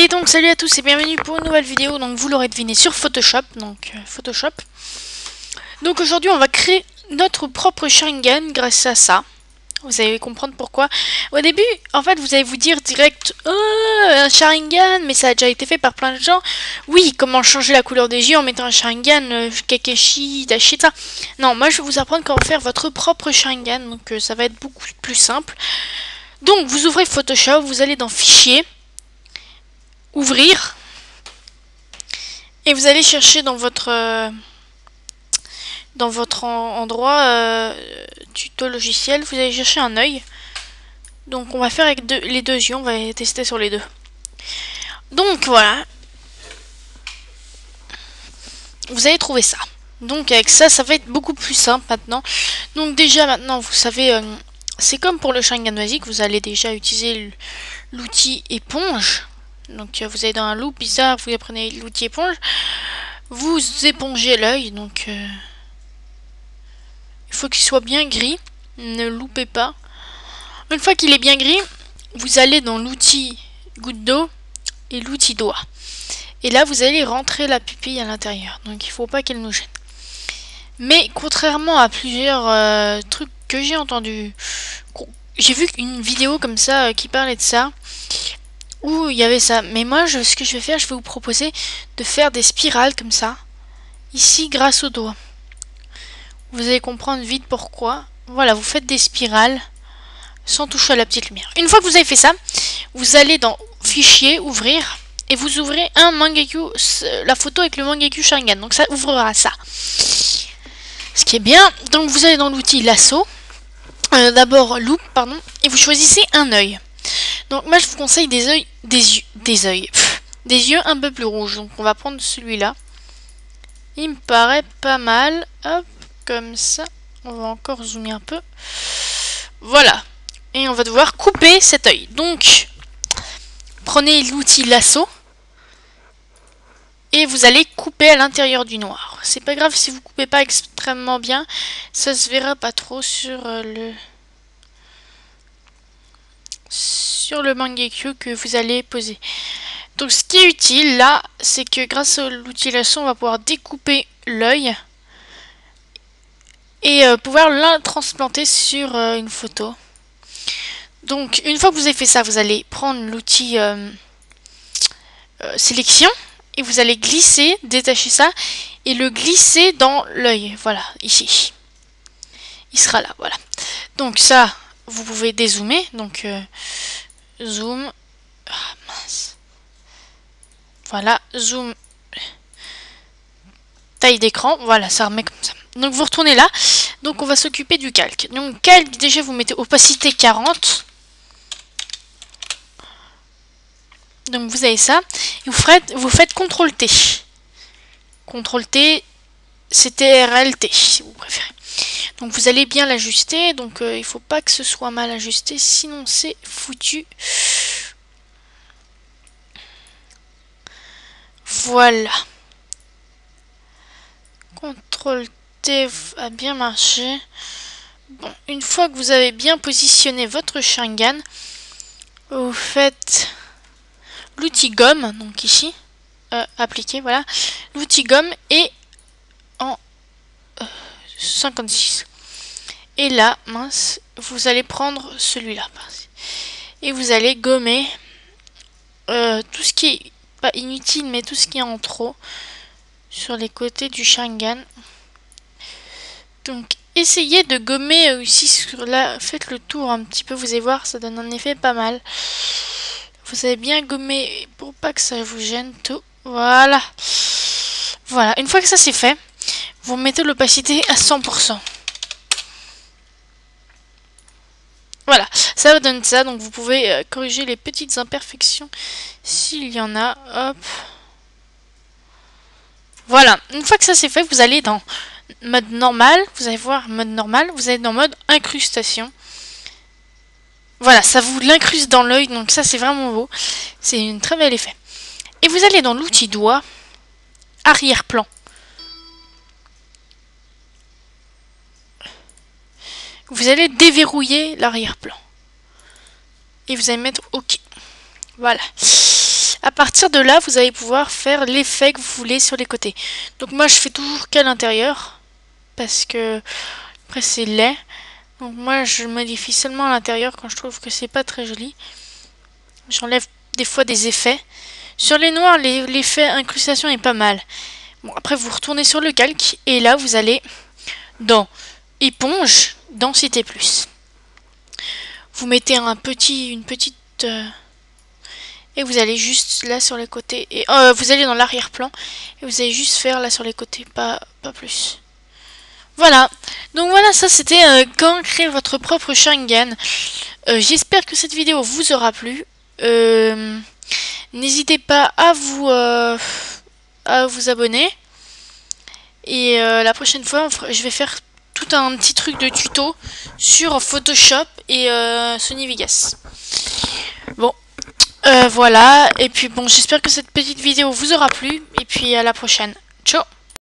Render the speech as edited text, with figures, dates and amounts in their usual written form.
Et donc salut à tous et bienvenue pour une nouvelle vidéo. Donc vous l'aurez deviné sur Photoshop. Donc aujourd'hui on va créer notre propre Sharingan grâce à ça. Vous allez comprendre pourquoi. Au début, en fait, vous allez vous dire direct un Sharingan, mais ça a déjà été fait par plein de gens. Oui, comment changer la couleur des yeux en mettant un Sharingan, Kakeshi, Dashita. Non, moi je vais vous apprendre comment faire votre propre Sharingan. Donc ça va être beaucoup plus simple. Donc vous ouvrez Photoshop, vous allez dans Fichier, Ouvrir, et vous allez chercher dans votre endroit tuto logiciel, vous allez chercher un œil. Donc on va faire avec les deux yeux, on va tester sur les deux. Donc voilà, vous allez trouver ça. Donc avec ça, ça va être beaucoup plus simple maintenant. Donc déjà maintenant, vous savez, c'est comme pour le Sharingan basique, vous allez déjà utiliser l'outil éponge. Donc vous allez dans un loop bizarre, vous prenez l'outil éponge, vous épongez l'œil, donc il faut qu'il soit bien gris, ne loupez pas. Une fois qu'il est bien gris, vous allez dans l'outil goutte d'eau et l'outil doigt. Et là vous allez rentrer la pupille à l'intérieur, donc il ne faut pas qu'elle nous gêne. Mais contrairement à plusieurs trucs que j'ai entendu, j'ai vu une vidéo comme ça qui parlait de ça, où il y avait ça. Mais moi, ce que je vais faire, je vais vous proposer de faire des spirales comme ça, ici grâce au doigt. Vous allez comprendre vite pourquoi. Voilà, vous faites des spirales sans toucher à la petite lumière. Une fois que vous avez fait ça, vous allez dans Fichier, Ouvrir, et vous ouvrez un Mangekyou, la photo avec le Mangekyou Sharingan. Donc ça ouvrira ça. Ce qui est bien, donc vous allez dans l'outil lasso, d'abord loupe, pardon, et vous choisissez un œil. Donc moi je vous conseille des yeux un peu plus rouges. Donc on va prendre celui-là. Il me paraît pas mal. Hop, comme ça. On va encore zoomer un peu. Voilà. Et on va devoir couper cet œil. Donc prenez l'outil lasso et vous allez couper à l'intérieur du noir. C'est pas grave si vous coupez pas extrêmement bien, ça se verra pas trop sur le Mangekyou que vous allez poser. Donc ce qui est utile là, c'est que grâce à l'outil lasso, on va pouvoir découper l'œil et pouvoir la transplanter sur une photo. Donc une fois que vous avez fait ça, vous allez prendre l'outil sélection et vous allez glisser, détacher ça et le glisser dans l'œil. Voilà, ici. Il sera là, voilà. Donc ça, vous pouvez dézoomer. Donc zoom. Ah, mince. Voilà, zoom. Taille d'écran, voilà, ça remet comme ça. Donc vous retournez là. Donc on va s'occuper du calque. Donc calque, déjà vous mettez opacité 40. Donc vous avez ça. Et vous faites CTRL T. CTRL T, CTRL T si vous préférez. Donc vous allez bien l'ajuster. Donc il faut pas que ce soit mal ajusté, sinon c'est foutu. Voilà. CTRL T a bien marché. Bon, une fois que vous avez bien positionné votre Sharingan, vous faites l'outil gomme, donc ici, appliqué, voilà, l'outil gomme est en 56. Et là, mince, vous allez prendre celui-là. Et vous allez gommer tout ce qui est pas inutile, mais tout ce qui est en trop sur les côtés du Sharingan. Donc essayez de gommer aussi sur là, faites le tour un petit peu, vous allez voir, ça donne un effet pas mal. Vous avez bien gommé pour pas que ça vous gêne tout. Voilà. Voilà, une fois que ça c'est fait, vous mettez l'opacité à 100%. Voilà, ça vous donne ça, donc vous pouvez corriger les petites imperfections s'il y en a. Hop. Voilà, une fois que ça c'est fait, vous allez dans mode normal, vous allez voir mode normal, vous allez dans mode incrustation. Voilà, ça vous l'incruste dans l'œil, donc ça c'est vraiment beau. C'est un très bel effet. Et vous allez dans l'outil doigt, arrière-plan. Vous allez déverrouiller l'arrière-plan. Et vous allez mettre OK. Voilà. À partir de là, vous allez pouvoir faire l'effet que vous voulez sur les côtés. Donc moi, je fais toujours qu'à l'intérieur, parce que après c'est laid. Donc moi, je modifie seulement à l'intérieur quand je trouve que c'est pas très joli. J'enlève des fois des effets. Sur les noirs, l'effet incrustation est pas mal. Bon, après vous retournez sur le calque et là vous allez dans éponge, densité plus. Vous mettez une petite et vous allez juste là sur les côtés et vous allez dans l'arrière-plan et vous allez juste faire là sur les côtés, pas plus. Voilà. Donc voilà, ça c'était quand créer votre propre Sharingan. J'espère que cette vidéo vous aura plu. N'hésitez pas à vous abonner. Et la prochaine fois, je vais faire tout un petit truc de tuto sur Photoshop et Sony Vegas. Bon, voilà. Et puis bon, j'espère que cette petite vidéo vous aura plu. Et puis à la prochaine. Ciao!